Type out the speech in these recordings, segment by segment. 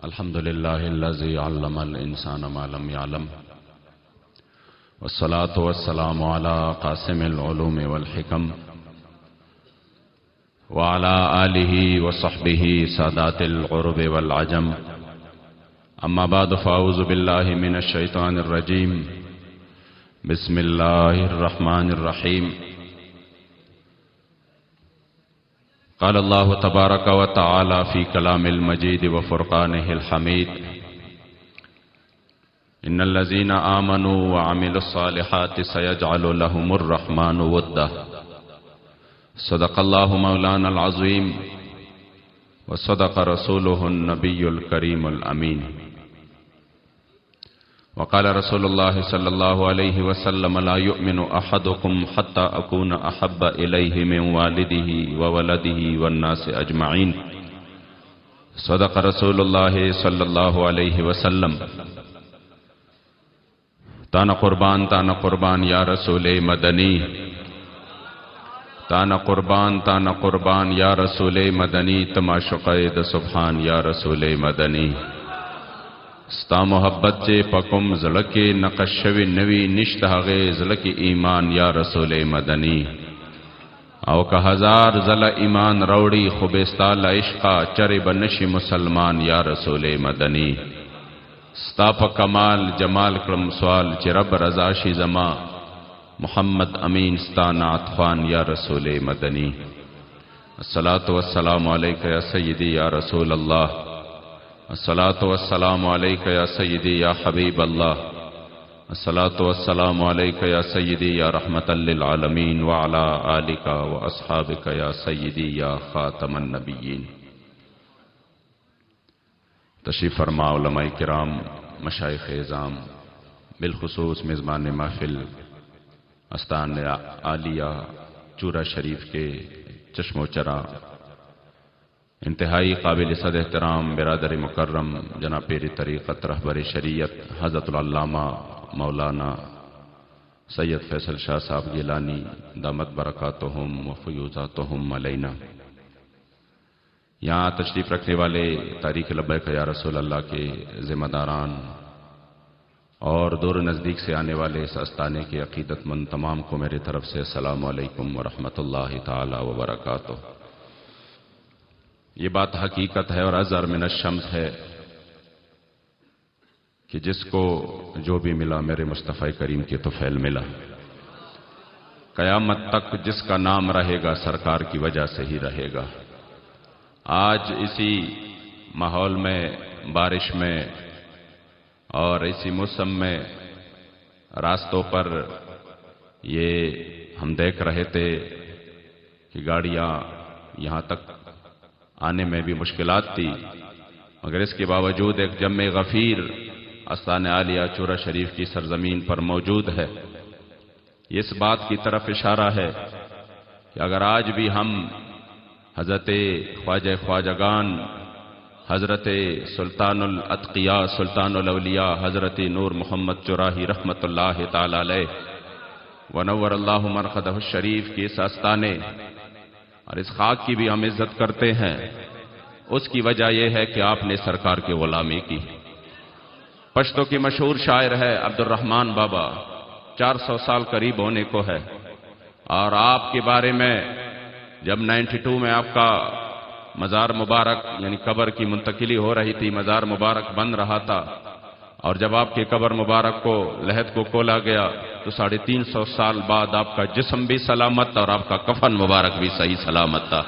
الحمد لله الذي علم الإنسان ما لم يعلم والصلاة والسلام على قاسم العلوم والحكم وعلى آله وصحبه سادات العرب والعجم أما بعد فأعوذ بالله من الشيطان الرجيم بسم الله الرحمن الرحيم قال الله تبارك وتعالى في كلام المجيد وفرقانه الحميد إن الذين آمنوا وعملوا الصالحات سيجعل لهم الرحمن ودا صدق الله مولانا العظيم وصدق رسوله النبي الكريم الأمين وقال رسول الله صلى الله عليه وسلم لا يؤمن أحدكم حتى أكون أحب إليه من والده وولده والناس أجمعين صدق رسول الله صلى الله عليه وسلم تانا قربان یا رسول مدنی تانا قربان یا رسول مدنی تماشقید سبحان یا رسول مدنی ستا محبت چے پکم زلکی نقشوی نوی نشت حغی زلکی ایمان یا رسول مدنی او کہ ہزار زل ایمان روڑی خوبستال عشقا چر بنشی مسلمان یا رسول مدنی ستا پا کمال جمال کرم سوال چی رب رضاشی زما محمد امین ستا نعت خوان یا رسول مدنی الصلاة والسلام علیکہ یا سیدی یا رسول اللہ الصلاة والسلام علیکہ یا سیدی یا حبیب اللہ الصلاة والسلام علیکہ یا سیدی یا رحمت للعالمین وعلا آلکہ واصحابکہ یا سیدی یا خاتم النبیین تشریف فرما علماء کرام مشائخ اعظام بالخصوص میزبان محفل استان عالیہ چورا شریف کے چشم و چرا انتہائی قابل صد احترام برادر مکرم جناب پیر طریقت رہبر شریعت حضرت العلامہ مولانا سید فیصل شاہ صاحب گیلانی دامت برکاتہم و فیوزاتہم علینا، یہاں تشریف رکھنے والے تاریخ لبیک یا رسول اللہ کے ذمہ داران اور دور نزدیک سے آنے والے اس آستانے کے عقیدت مند تمام کو میرے طرف سے السلام علیکم ورحمۃ اللہ تعالی وبرکاتہ۔ یہ بات حقیقت ہے اور ازہر من الشمس ہے کہ جس کو جو بھی ملا میرے مصطفیٰ کریم کے طفیل ملا، قیامت تک جس کا نام رہے گا سرکار کی وجہ سے ہی رہے گا۔ آج اسی ماحول میں، بارش میں اور اسی موسم میں راستوں پر یہ ہم دیکھ رہے تھے کہ گاڑیاں یہاں تک آنے میں بھی مشکلات تھی، مگر اس کے باوجود ایک جمع غفیر آستان عالیہ چورا شریف کی سرزمین پر موجود ہے۔ یہ اس بات کی طرف اشارہ ہے کہ اگر آج بھی ہم حضرت خواجہ خواجگان حضرت سلطان الاتقیاء سلطان الاولیاء حضرت نور محمد چراہی رحمت اللہ تعالی علیہ ونور اللہ مرقدہ الشریف کی اس آستانے اور اس خاک کی بھی ہم عزت کرتے ہیں، اس کی وجہ یہ ہے کہ آپ نے سرکار کی غلامی کی۔ پشتو کی مشہور شاعر ہے عبد الرحمن بابا، 400 سال قریب ہونے کو ہے، اور آپ کے بارے میں جب 92 میں آپ کا مزار مبارک یعنی قبر کی منتقلی ہو رہی تھی، مزار مبارک بن رہا تھا، اور جب آپ کے قبر مبارک کو لحد کو کھولا گیا تو 350 سال بعد آپ کا جسم بھی سلامت اور آپ کا کفن مبارک بھی صحیح سلامت تھا۔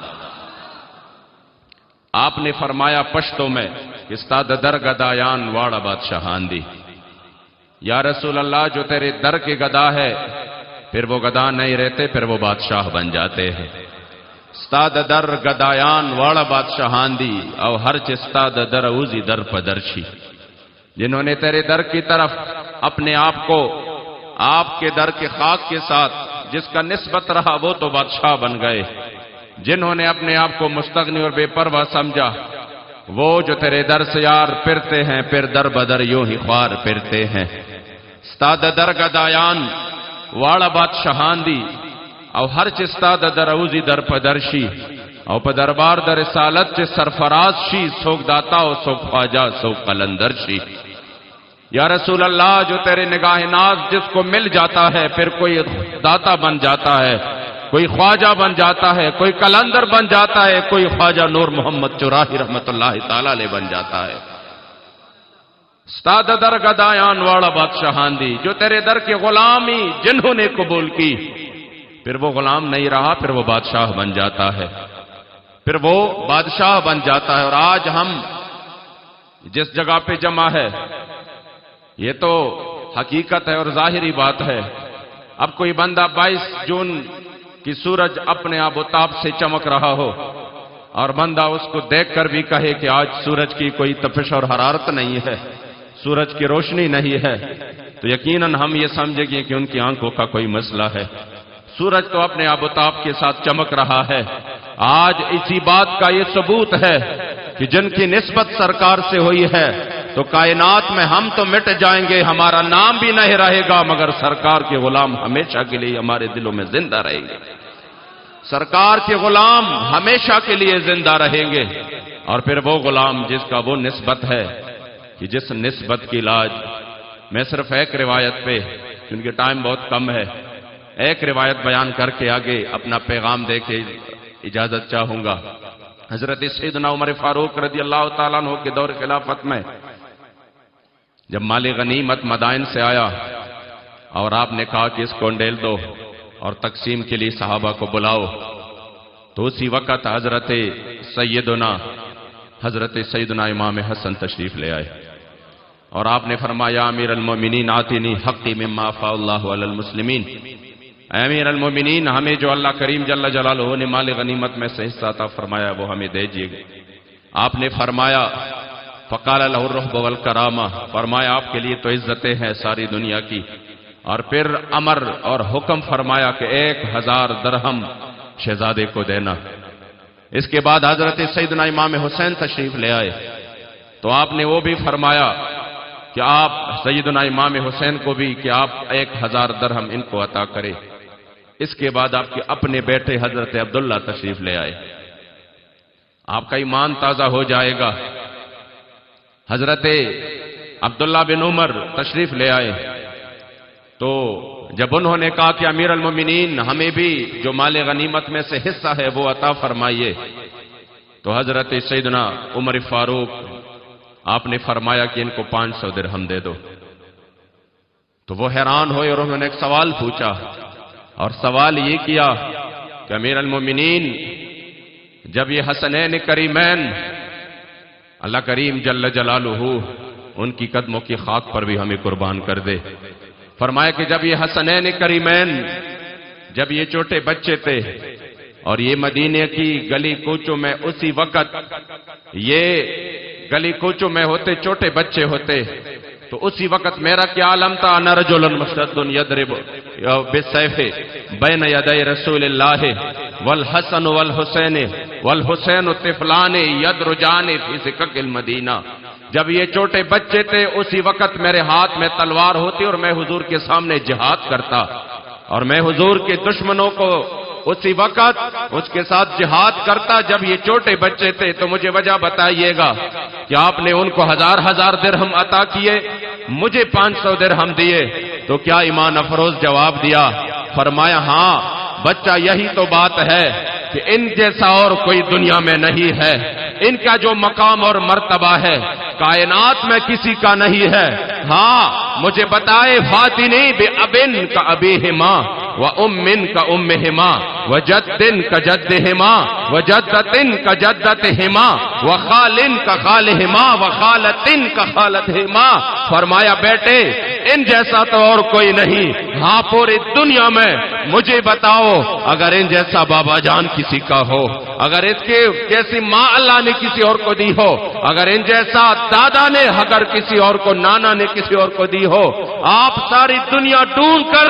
آپ نے فرمایا پشتوں میں کہ استاد در گدایان واڑا بادشاہان دی، یا رسول اللہ جو تیرے در کے گدا ہے پھر وہ گدا نہیں رہتے، پھر وہ بادشاہ بن جاتے ہیں۔ استاد در گدایان واڑا بادشاہان دی او ہر چ استاد در اوزی در پدرشی، جنہوں نے تیرے در کی طرف اپنے آپ کو آپ کے در کے خاک کے ساتھ جس کا نسبت رہا وہ تو بادشاہ بن گئے، جنہوں نے اپنے آپ کو مستغنی اور بے پرواہ سمجھا وہ جو تیرے در سے یار پھرتے ہیں پھر در بدر یوں ہی خوار پھرتے ہیں۔ استاد در گدایان واڑا بادشاہان دی او ہر چ استاد در اوزی در پدرشی، او پا دربار در رسالت چے سرفراز شی سوک داتا و سوک خواجہ سوک قلندر شی۔ یا رسول اللہ جو تیرے نگاہ ناز جس کو مل جاتا ہے پھر کوئی داتا بن جاتا ہے، کوئی خواجہ بن جاتا ہے، کوئی قلندر بن جاتا ہے، کوئی خواجہ نور محمد چراہی رحمت اللہ تعالیٰ علیہ بن جاتا ہے۔ استاد در گدایان والا بادشاہان دی، جو تیرے در کی غلامی جنہوں نے قبول کی، پھر وہ غلام نہیں رہا، پھر وہ بادشاہ بن جاتا ہے، پھر وہ بادشاہ بن جاتا ہے۔ اور آج ہم جس جگہ پہ جمع ہے یہ تو حقیقت ہے اور ظاہری بات ہے۔ اب کوئی بندہ 22 جون کی سورج اپنے آب و تاب سے چمک رہا ہو اور بندہ اس کو دیکھ کر بھی کہے کہ آج سورج کی کوئی تپش اور حرارت نہیں ہے، سورج کی روشنی نہیں ہے، تو یقیناً ہم یہ سمجھیں گے کہ ان کی آنکھوں کا کوئی مسئلہ ہے۔ سورج تو اپنے آب و تاب کے ساتھ چمک رہا ہے۔ آج اسی بات کا یہ ثبوت ہے کہ جن کی نسبت سرکار سے ہوئی ہے تو کائنات میں ہم تو مٹ جائیں گے، ہمارا نام بھی نہیں رہے گا، مگر سرکار کے غلام ہمیشہ کے لیے ہمارے دلوں میں زندہ رہیں گے۔ سرکار کے غلام ہمیشہ کے لیے زندہ رہیں گے۔ اور پھر وہ غلام جس کا وہ نسبت ہے کہ جس نسبت کی لاج، میں صرف ایک روایت پہ، کیونکہ ٹائم بہت کم ہے، ایک روایت بیان کر کے آگے اپنا پیغام دے کے اجازت چاہوں گا۔ حضرت سیدنا عمر فاروق رضی اللہ تعالیٰ عنہ کے دور خلافت میں جب مال غنیمت مدائن سے آیا اور آپ نے کہا کہ اس کو انڈیل دو اور تقسیم کے لیے صحابہ کو بلاؤ، تو اسی وقت حضرت سیدنا امام حسن تشریف لے آئے اور آپ نے فرمایا امیر المومنین آتینی حقی مما افاء اللہ علی المسلمین، اے امیر المومنین ہمیں جو اللہ کریم جل جلالہ نے مال غنیمت میں سے حصہ عطا فرمایا وہ ہمیں دیجیے گا۔ آپ نے فرمایا فقال لہ الرحب والکرامہ، فرمایا آپ کے لیے تو عزتیں ہیں ساری دنیا کی، اور پھر امر اور حکم فرمایا کہ 1000 درہم شہزادے کو دینا۔ اس کے بعد حضرت سیدنا امام حسین تشریف لے آئے تو آپ نے وہ بھی فرمایا کہ آپ سیدنا امام حسین کو بھی کہ آپ 1000 درہم ان کو عطا کرے۔ اس کے بعد آپ کے اپنے بیٹے حضرت عبداللہ تشریف لے آئے، آپ کا ایمان تازہ ہو جائے گا۔ حضرت عبداللہ بن عمر تشریف لے آئے تو جب انہوں نے کہا کہ امیر المومنین ہمیں بھی جو مال غنیمت میں سے حصہ ہے وہ عطا فرمائیے، تو حضرت سیدنا عمر فاروق آپ نے فرمایا کہ ان کو 500 درہم دے دو۔ تو وہ حیران ہوئے اور انہوں نے ایک سوال پوچھا، اور سوال یہ کیا کہ امیر المومنین جب یہ حسنین کریمین اللہ کریم جل جلالہ ان کی قدموں کی خاک پر بھی ہمیں قربان کر دے۔ فرمایا کہ جب یہ حسنین کریمین جب یہ چھوٹے بچے تھے اور یہ مدینے کی گلی کوچوں میں اسی وقت یہ گلی کوچوں میں ہوتے چھوٹے بچے ہوتے تو اسی وقت میرا کیا عالم تھا، انا رجل مشدد یضرب بالسیف بین یدی رسول اللہ والحسن والحسین طفلان یدرجان فی سکک المدینہ۔ جب یہ چھوٹے بچے تھے اسی وقت میرے ہاتھ میں تلوار ہوتی اور میں حضور کے سامنے جہاد کرتا، اور میں حضور کے دشمنوں کو اسی وقت اس کے ساتھ جہاد کرتا جب یہ چھوٹے بچے تھے۔ تو مجھے وجہ بتائیے گا کہ آپ نے ان کو 1000 درہم عطا کیے، مجھے 500 درہم دیے، تو کیا ایمان افروز جواب دیا؟ فرمایا ہاں بچہ یہی تو بات ہے کہ ان جیسا اور کوئی دنیا میں نہیں ہے، ان کا جو مقام اور مرتبہ ہے کائنات میں کسی کا نہیں ہے۔ ہاں مجھے بتائے فاتنی بے ابن کا ابیہما و امن کا امہما و جدن کا جدہما و جدتن کا جدتہما و خالن کا خالہما و خالتن کا خالتہما۔ فرمایا بیٹے ان جیسا تو اور کوئی نہیں، ہاں پوری دنیا میں مجھے بتاؤ اگر ان جیسا بابا جان کسی کا ہو، اگر اس کے جیسی ماں اللہ نے کسی اور کو دی ہو، اگر ان جیسا دادا نے اگر کسی اور کو، نانا نے کسی اور کو دی ہو، آپ ساری دنیا ڈھونڈ کر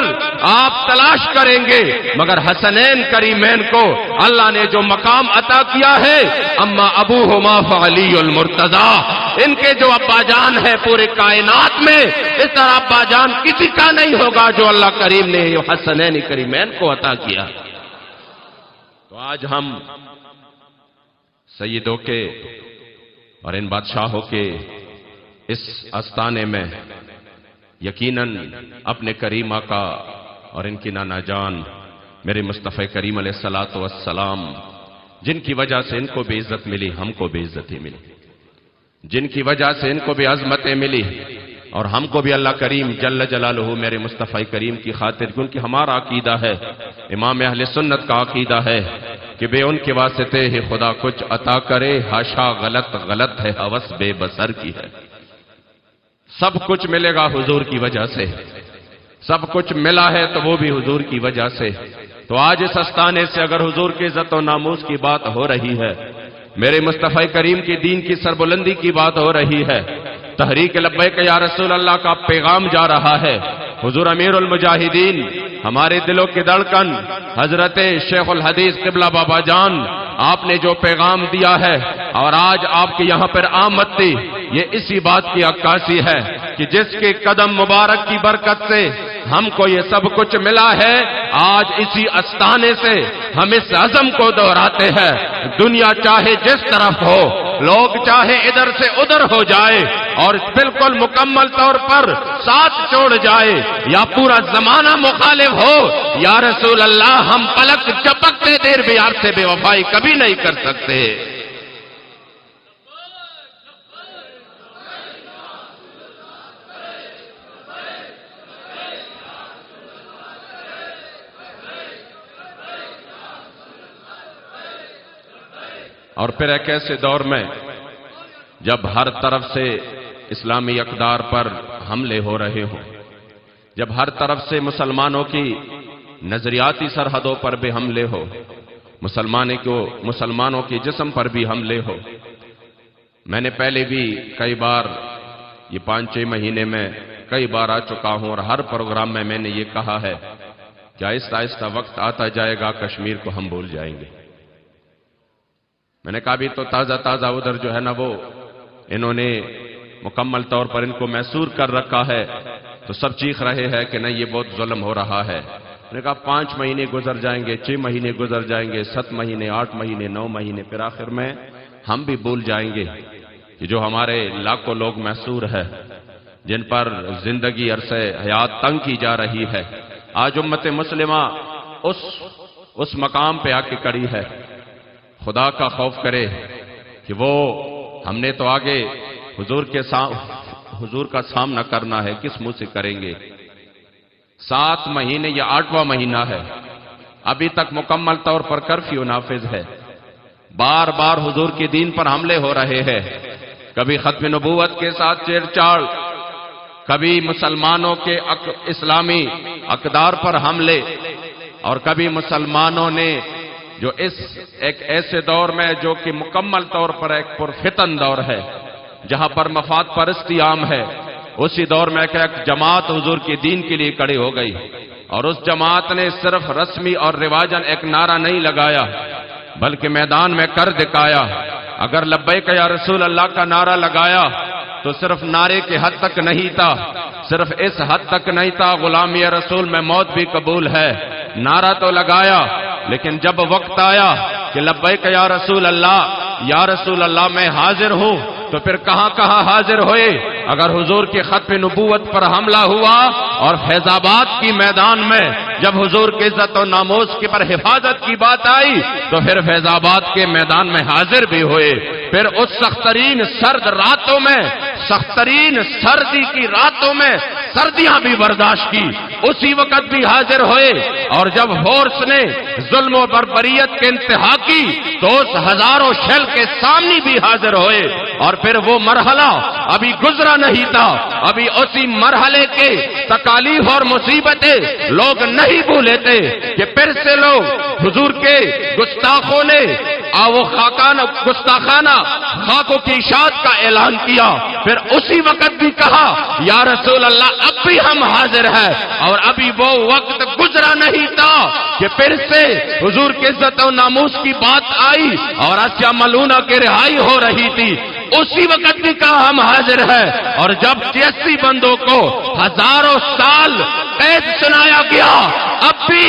آپ تلاش کریں گے، مگر حسنین کریمین کو اللہ نے جو مقام عطا کیا ہے، اما ابوہما فعلی المرتضی، ان کے جو ابا جان ہے پورے کائنات میں اس طرح ابا جان کسی کا نہیں ہوگا جو اللہ کریم نے حسنین کریمین کو عطا کیا۔ تو آج ہم سیدوں کے اور ان بادشاہوں کے اس آستانے میں یقیناً اپنے کریم آقا اور ان کی نانا جان میرے مصطفی کریم علیہ الصلوۃ والسلام، جن کی وجہ سے ان کو بھی عزت ملی، ہم کو بھی عزتیں ملی، جن کی وجہ سے ان کو بھی عظمتیں ملی اور ہم کو بھی اللہ کریم جل جلالہ میرے مصطفی کریم کی خاطر، کیونکہ ہمارا عقیدہ ہے، امام اہل سنت کا عقیدہ ہے کہ بے ان کے واسطے ہی خدا کچھ عطا کرے، حاشا غلط ہے، ہوس بے بصر کی ہے۔ سب کچھ ملے گا حضور کی وجہ سے، سب کچھ ملا ہے تو وہ بھی حضور کی وجہ سے۔ تو آج اس آستانے سے اگر حضور کی عزت و ناموس کی بات ہو رہی ہے، میرے مصطفی کریم کی دین کی سربلندی کی بات ہو رہی ہے، تحریک لبیک یا رسول اللہ کا پیغام جا رہا ہے، حضور امیر المجاہدین ہمارے دلوں کی دھڑکن حضرت شیخ الحدیث قبلہ بابا جان، آپ نے جو پیغام دیا ہے اور آج آپ کی یہاں پر آمد تھی، یہ اسی بات کی عکاسی ہے کہ جس کے قدم مبارک کی برکت سے ہم کو یہ سب کچھ ملا ہے، آج اسی آستانے سے ہم اس عزم کو دہراتے ہیں، دنیا چاہے جس طرف ہو، لوگ چاہے ادھر سے ادھر ہو جائے اور بالکل مکمل طور پر ساتھ چھوڑ جائے یا پورا زمانہ مخالف ہو، یا رسول اللہ ہم پلک جھپکتے دیر بھی آپ سے بے وفائی کبھی نہیں کر سکتے۔ اور پھر ایک ایسے دور میں جب ہر طرف سے اسلامی اقدار پر حملے ہو رہے ہوں، جب ہر طرف سے مسلمانوں کی نظریاتی سرحدوں پر بھی حملے ہو، مسلمانوں کے جسم پر بھی حملے ہو۔ میں نے پہلے بھی کئی بار یہ 5-6 مہینے میں کئی بار آ چکا ہوں اور ہر پروگرام میں نے یہ کہا ہے کہ آہستہ آہستہ وقت آتا جائے گا کشمیر کو ہم بھول جائیں گے۔ میں نے کہا بھی تو تازہ ادھر جو ہے نا وہ انہوں نے مکمل طور پر ان کو محصور کر رکھا ہے، تو سب چیخ رہے ہیں کہ نہیں یہ بہت ظلم ہو رہا ہے۔ میں نے کہا 5 مہینے گزر جائیں گے، 6 مہینے گزر جائیں گے، 7 مہینے، 8 مہینے، 9 مہینے، پھر آخر میں ہم بھی بھول جائیں گے کہ جو ہمارے لاکھوں لوگ محصور ہے، جن پر زندگی عرصہ حیات تنگ کی جا رہی ہے، آج امت مسلمہ اس مقام پہ آ کے کڑی ہے۔ خدا کا خوف کرے کہ وہ ہم نے تو آگے حضور کا سامنا کرنا ہے، کس منہ سے کریں گے؟ 7 مہینے یا 8واں مہینہ ہے، ابھی تک مکمل طور پر کرفیو نافذ ہے، بار بار حضور کے دین پر حملے ہو رہے ہیں، کبھی ختم نبوت کے ساتھ چھیڑ چھاڑ، کبھی مسلمانوں کے اسلامی اقدار پر حملے، اور کبھی مسلمانوں نے جو ایک ایسے دور میں جو کہ مکمل طور پر ایک پرفتن دور ہے، جہاں پر مفاد پرستی عام ہے، اسی دور میں ایک جماعت حضور کے دین کے لیے کھڑی ہو گئی، اور اس جماعت نے صرف رسمی اور رواجن ایک نعرہ نہیں لگایا بلکہ میدان میں کر دکھایا۔ اگر لبیک یا رسول اللہ کا نعرہ لگایا تو صرف نعرے کے حد تک نہیں تھا، صرف اس حد تک نہیں تھا، غلامی رسول میں موت بھی قبول ہے۔ نعرہ تو لگایا، لیکن جب وقت آیا کہ لبیک یا رسول اللہ میں حاضر ہوں، تو پھر کہاں کہاں حاضر ہوئے؟ اگر حضور کے ختم نبوت پر حملہ ہوا اور فیض آباد کی میدان میں جب حضور کی عزت و ناموس کی پر حفاظت کی بات آئی تو پھر فیض آباد کے میدان میں حاضر بھی ہوئے۔ پھر اس سخت ترین سرد راتوں میں، سخت ترین سردی کی راتوں میں سردیاں بھی برداشت کی، اسی وقت بھی حاضر ہوئے، اور جب فورس نے ظلم و بربریت کے انتہا کی تو اس ہزاروں شیل کے سامنے بھی حاضر ہوئے۔ اور پھر وہ مرحلہ ابھی گزرا نہیں تھا، ابھی اسی مرحلے کے تکالیف اور مصیبتیں لوگ نہیں بھولے تھے کہ پھر سے لوگ حضور کے گستاخوں نے وہ گستاخانہ خاکوں کی اشاعت کا اعلان کیا، پھر اسی وقت بھی کہا یا رسول اللہ اب بھی ہم حاضر ہیں، اور ابھی وہ وقت گزرا نہیں تھا کہ پھر سے حضور کی عزت و ناموس کی بات آئی اور آسیہ ملونہ کی رہائی ہو رہی تھی، اسی وقت بھی کہا ہم حاضر ہیں۔ اور جب 83 بندوں کو ہزاروں سال قید سنایا گیا اب بھی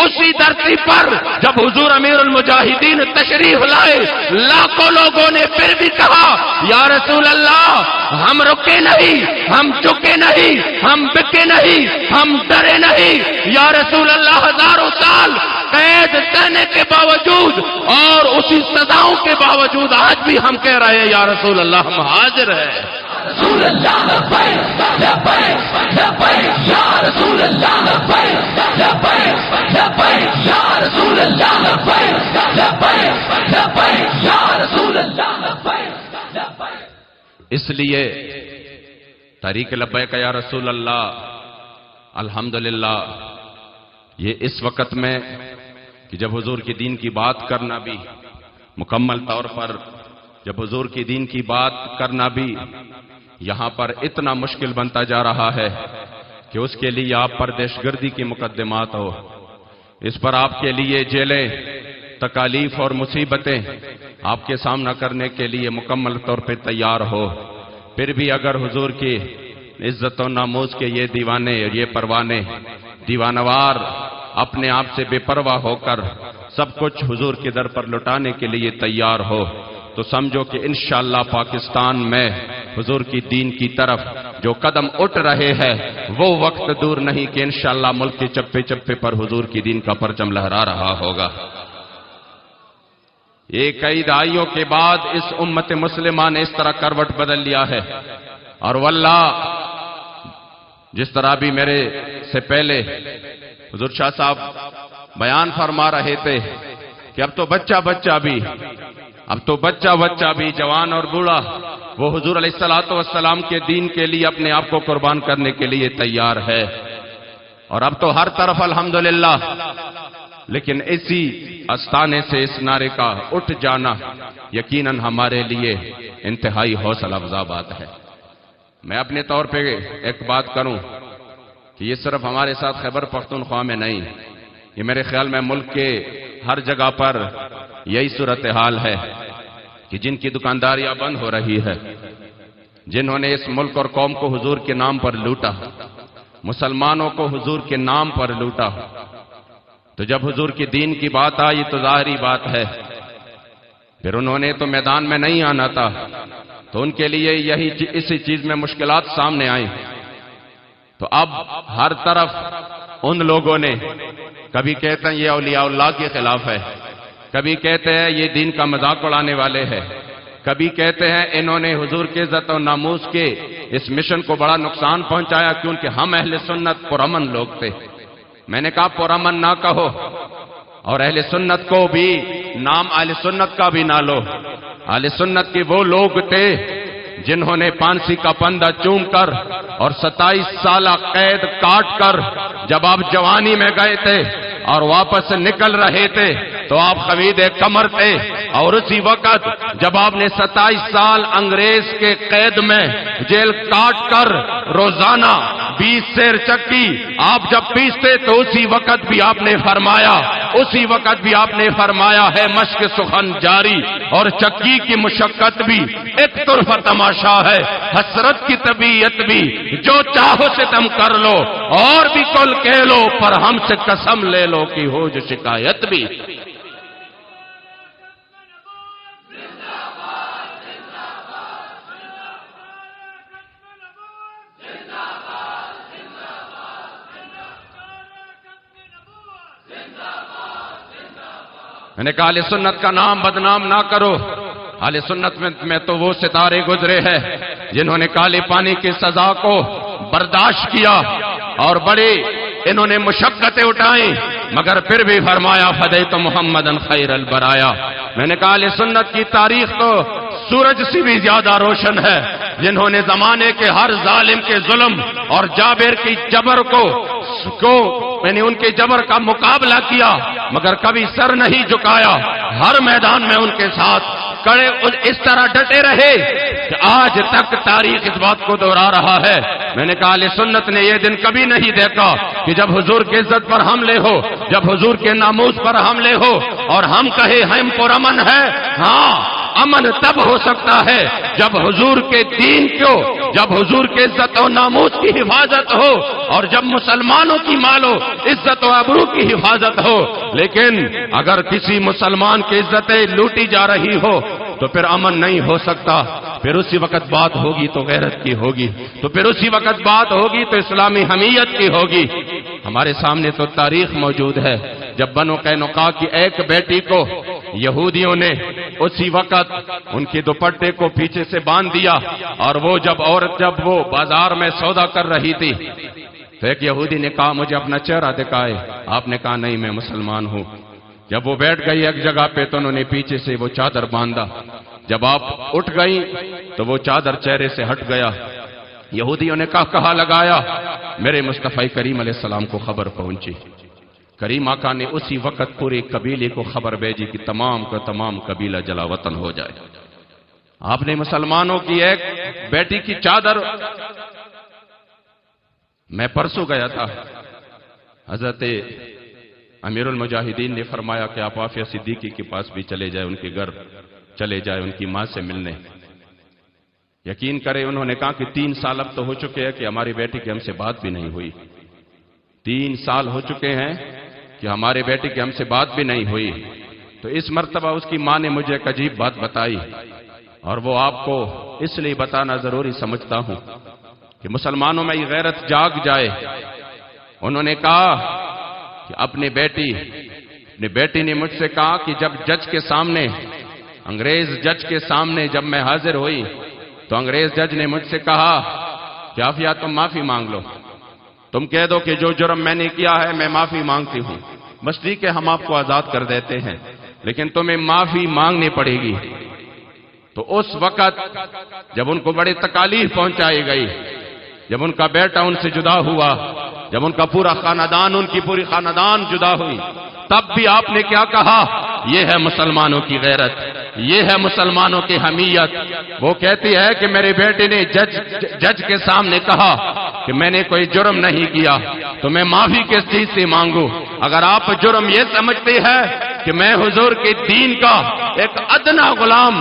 اسی دھرتی پر جب حضور امیر المجاہدین تشریف لائے لاکھوں لوگوں نے پھر بھی کہا یا رسول اللہ ہم رکے نہیں، ہم چکے نہیں، ہم بکے نہیں، ہم ڈرے نہیں یا رسول اللہ، ہزاروں سال قید سہنے کے باوجود اور اسی سزاؤں کے باوجود آج بھی ہم کہہ رہے ہیں یا رسول اللہ ہم حاضر ہیں۔ رسول اللہ لبیک لبیک لبیک یا رسول اللہ لبیک لبیک لبیک یا رسول اللہ لبیک لبیک لبیک یا رسول اللہ لبیک لبیک۔ اس لیے طریق لبیک یا رسول اللہ الحمدللہ یہ اس وقت میں کہ جب حضور کی دین کی بات کرنا بھی مکمل طور پر جب حضور کی دین کی بات کرنا بھی یہاں پر اتنا مشکل بنتا جا رہا ہے کہ اس کے لیے آپ پر دہشت گردی کی مقدمات ہو، اس پر آپ کے لیے جیلیں، تکالیف اور مصیبتیں آپ کے سامنا کرنے کے لیے مکمل طور پہ تیار ہو، پھر بھی اگر حضور کی عزت و ناموس کے یہ دیوانے اور یہ پروانے دیوانوار اپنے آپ سے بے پرواہ ہو کر سب کچھ حضور کے در پر لٹانے کے لیے تیار ہو تو سمجھو کہ انشاءاللہ پاکستان میں حضور کی دین کی طرف جو قدم اٹھ رہے ہیں وہ وقت دور نہیں کہ انشاءاللہ ملک کے چپے چپے پر حضور کی دین کا پرچم لہرا رہا ہوگا۔ یہ کئی دہائیوں کے بعد اس امت مسلمہ نے اس طرح کروٹ بدل لیا ہے، اور واللہ جس طرح بھی میرے سے پہلے حضور شاہ صاحب بیان فرما رہے تھے کہ اب تو بچہ بچہ بھی جوان اور بوڑھا وہ حضور علیہ السلام کے دین کے لیے اپنے آپ کو قربان کرنے کے لیے تیار ہے، اور اب تو ہر طرف الحمدللہ، لیکن اسی آستانے سے اس نعرے کا اٹھ جانا یقیناً ہمارے لیے انتہائی حوصلہ افزا بات ہے۔ میں اپنے طور پہ ایک بات کروں کہ یہ صرف ہمارے ساتھ خیبر پختونخوا میں نہیں، یہ میرے خیال میں ملک کے ہر جگہ پر یہی صورتحال ہے کہ جن کی دکانداریاں بند ہو رہی ہے، جنہوں نے اس ملک اور قوم کو حضور کے نام پر لوٹا، مسلمانوں کو حضور کے نام پر لوٹا، تو جب حضور کی دین کی بات آئی تو ظاہری بات ہے پھر انہوں نے تو میدان میں نہیں آنا تھا، تو ان کے لیے اسی چیز میں مشکلات سامنے آئیں۔ تو اب ہر طرف ان لوگوں نے کبھی کہتے ہیں یہ اولیاء اللہ کے خلاف ہے، کبھی کہتے ہیں یہ دین کا مذاق اڑانے والے ہیں، کبھی کہتے ہیں انہوں نے حضور کے عزت و ناموس کے اس مشن کو بڑا نقصان پہنچایا کیونکہ ہم اہل سنت پرامن لوگ تھے۔ میں نے کہا پرامن نہ کہو، اور اہل سنت کو بھی نام اہل سنت کا بھی نہ لو۔ اہل سنت کے وہ لوگ تھے جنہوں نے پانسی کا پندہ چوم کر اور 27 سالہ قید کاٹ کر جب آپ جوانی میں گئے تھے اور واپس نکل رہے تھے تو آپ خوید کمر تھے، اور اسی وقت جب آپ نے 27 سال انگریز کے قید میں جیل کاٹ کر روزانہ 20 سیر چکی آپ جب پیستے تو اسی وقت بھی آپ نے فرمایا ہے مشق سخن جاری، اور چکی کی مشقت بھی ایک طرفہ تماشا ہے، حسرت کی طبیعت بھی جو چاہو ستم کر لو اور بھی کل کہہ لو، پر ہم سے قسم لے لو کہ ہو جو شکایت بھی۔ میں نے کہا اہل سنت کا نام بدنام نہ کرو، اہل سنت میں تو وہ ستارے گزرے ہیں جنہوں نے کالے پانی کی سزا کو برداشت کیا اور بڑی انہوں نے مشقتیں اٹھائیں، مگر پھر بھی فرمایا فدیت محمدً خیر البرایا۔ میں نے کہا اہل سنت کی تاریخ تو سورج سے بھی زیادہ روشن ہے، جنہوں نے زمانے کے ہر ظالم کے ظلم اور جابر کی جبر کو میں نے ان کے جبر کا مقابلہ کیا مگر کبھی سر نہیں جھکایا، ہر میدان میں ان کے ساتھ کڑے اس طرح ڈٹے رہے کہ آج تک تاریخ اس بات کو دہرا رہا ہے۔ میں نے کہا اہل سنت نے یہ دن کبھی نہیں دیکھا کہ جب حضور کی عزت پر حملے ہو، جب حضور کے ناموس پر حملے ہو اور ہم کہے ہم پرامن ہے، ہاں امن تب ہو سکتا ہے جب حضور کے دین کو، جب حضور کے عزت و ناموس کی حفاظت ہو، اور جب مسلمانوں کی مال و عزت و آبرو کی حفاظت ہو۔ لیکن اگر کسی مسلمان کی عزتیں لوٹی جا رہی ہو تو پھر امن نہیں ہو سکتا، پھر اسی وقت بات ہوگی تو غیرت کی ہوگی، تو پھر اسی وقت بات ہوگی تو اسلامی حمیت کی ہوگی۔ ہمارے سامنے تو تاریخ موجود ہے، جب بنو قینقاع کی ایک بیٹی کو یہودیوں نے اسی وقت ان کی دوپٹے کو پیچھے سے باندھ دیا، اور وہ جب وہ بازار میں سودا کر رہی تھی تو ایک یہودی نے کہا مجھے اپنا چہرہ دکھائے، آپ نے کہا نہیں میں مسلمان ہوں۔ جب وہ بیٹھ گئی ایک جگہ پہ تو انہوں نے پیچھے سے وہ چادر باندھا، جب آپ اٹھ گئی تو وہ چادر چہرے سے ہٹ گیا۔ یہودیوں نے کہا لگایا، میرے مصطفی کریم علیہ السلام کو خبر پہنچی۔ کریم آقا نے اسی وقت پورے قبیلے کو خبر بھیجی کہ تمام کا تمام قبیلہ جلا وطن ہو جائے۔ آپ نے مسلمانوں کی ایک بیٹی کی چادر، میں پرسوں گیا تھا، حضرت امیر المجاہدین نے فرمایا کہ آپ عافیہ صدیقی کے پاس بھی چلے جائیں، ان کے گھر چلے جائیں ان کی ماں سے ملنے۔ یقین کریں انہوں نے کہا کہ 3 سال اب تو ہو چکے ہیں کہ ہماری بیٹی کی ہم سے بات بھی نہیں ہوئی، 3 سال ہو چکے ہیں کہ ہمارے بیٹی کی ہم سے بات بھی نہیں ہوئی۔ تو اس مرتبہ اس کی ماں نے مجھے ایک عجیب بات بتائی، اور وہ آپ کو اس لیے بتانا ضروری سمجھتا ہوں کہ مسلمانوں میں یہ غیرت جاگ جائے۔ انہوں نے کہا کہ اپنی بیٹی نے مجھ سے کہا کہ جب جج کے سامنے، انگریز جج کے سامنے جب میں حاضر ہوئی تو انگریز جج نے مجھ سے کہا کہ عافیہ تم معافی مانگ لو، تم کہہ دو کہ جو جرم میں نے کیا ہے میں معافی مانگتی ہوں، بس ٹھیک ہے ہم آپ کو آزاد کر دیتے ہیں، لیکن تمہیں معافی مانگنی پڑے گی۔ تو اس وقت جب ان کو بڑی تکالیف پہنچائی گئی، جب ان کا بیٹا ان سے جدا ہوا، جب ان کا پورا خاندان، ان کی پوری خاندان جدا ہوئی، تب بھی آپ نے کیا کہا؟ یہ ہے مسلمانوں کی غیرت، یہ ہے مسلمانوں کی حمیت۔ وہ کہتی ہے کہ میرے بیٹے نے جج کے سامنے کہا کہ میں نے کوئی جرم نہیں کیا تو میں معافی کس چیز سے مانگوں؟ اگر آپ جرم یہ سمجھتے ہیں کہ میں حضور کے دین کا ایک ادنا غلام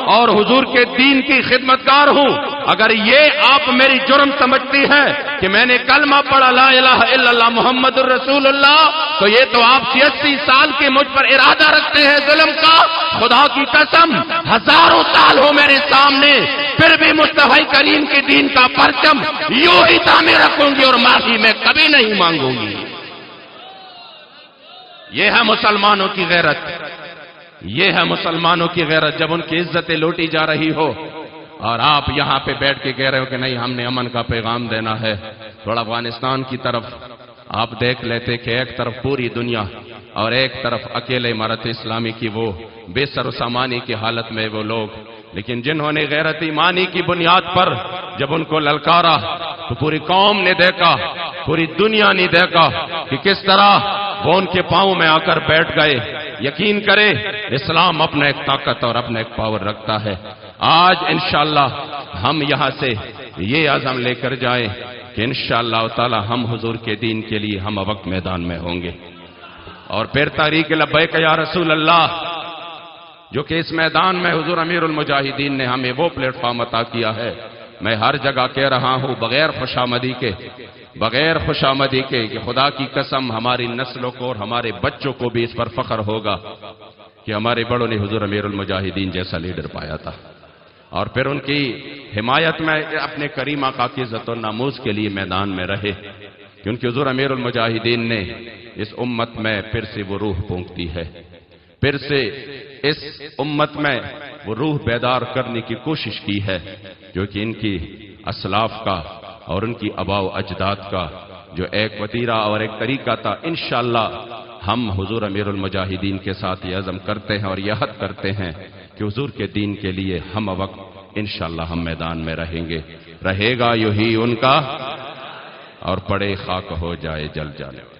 اور حضور کے دین کی خدمتگار ہوں، اگر یہ آپ میری جرم سمجھتی ہیں کہ میں نے کلمہ پڑھا لا الہ الا اللہ محمد الرسول اللہ، تو یہ تو آپ 86 سال کے مجھ پر ارادہ رکھتے ہیں ظلم کا۔ خدا کی قسم 1000 سال ہو میرے سامنے، پھر بھی مصطفی کریم کے دین کا پرچم یوں ہی تھامے رکھوں گی اور معافی میں کبھی نہیں مانگوں گی۔ یہ ہے مسلمانوں کی غیرت، یہ ہے مسلمانوں کی غیرت۔ جب ان کی عزتیں لوٹی جا رہی ہو اور آپ یہاں پہ بیٹھ کے کہہ رہے ہو کہ نہیں ہم نے امن کا پیغام دینا ہے، تھوڑا افغانستان کی طرف آپ دیکھ لیتے کہ ایک طرف پوری دنیا اور ایک طرف اکیلے امارت اسلامی کی وہ بے سر و سامانی کی حالت میں وہ لوگ، لیکن جنہوں نے غیرت ایمانی کی بنیاد پر جب ان کو للکارا تو پوری قوم نے دیکھا، پوری دنیا نے دیکھا کہ کس طرح وہ ان کے پاؤں میں آ کر بیٹھ گئے۔ یقین کرے اسلام اپنا ایک طاقت اور اپنا ایک پاور رکھتا ہے۔ آج انشاءاللہ ہم یہاں سے یہ عزم لے کر جائیں کہ انشاءاللہ تعالی ہم حضور کے دین کے لیے ہم وقت میدان میں ہوں گے، اور پھر تحریک لبیک یا رسول اللہ جو کہ اس میدان میں حضور امیر المجاہدین نے ہمیں وہ پلیٹ فارم عطا کیا ہے۔ میں ہر جگہ کہہ رہا ہوں بغیر خوشامدی کے کہ خدا کی قسم ہماری نسلوں کو اور ہمارے بچوں کو بھی اس پر فخر ہوگا کہ ہمارے بڑوں نے حضور امیر المجاہدین جیسا لیڈر پایا تھا، اور پھر ان کی حمایت میں اپنے کریم آقا کی عزت و ناموس کے لیے میدان میں رہے، کیونکہ حضور امیر المجاہدین نے اس امت میں پھر سے وہ روح پھونک ہے، پھر سے اس امت میں وہ روح بیدار کرنے کی کوشش کی ہے، جو کہ ان کی اسلاف کا اور ان کی آباء و اجداد کا جو ایک وتیرہ اور ایک طریقہ تھا۔ انشاءاللہ ہم حضور امیر المجاہدین کے ساتھ یہ عزم کرتے ہیں اور یہ عہد کرتے ہیں کہ حضور کے دین کے لیے ہم وقت انشاءاللہ ہم میدان میں رہیں گے، رہے گا یوں ہی ان کا، اور پڑے خاک ہو جائے جل جانے والا۔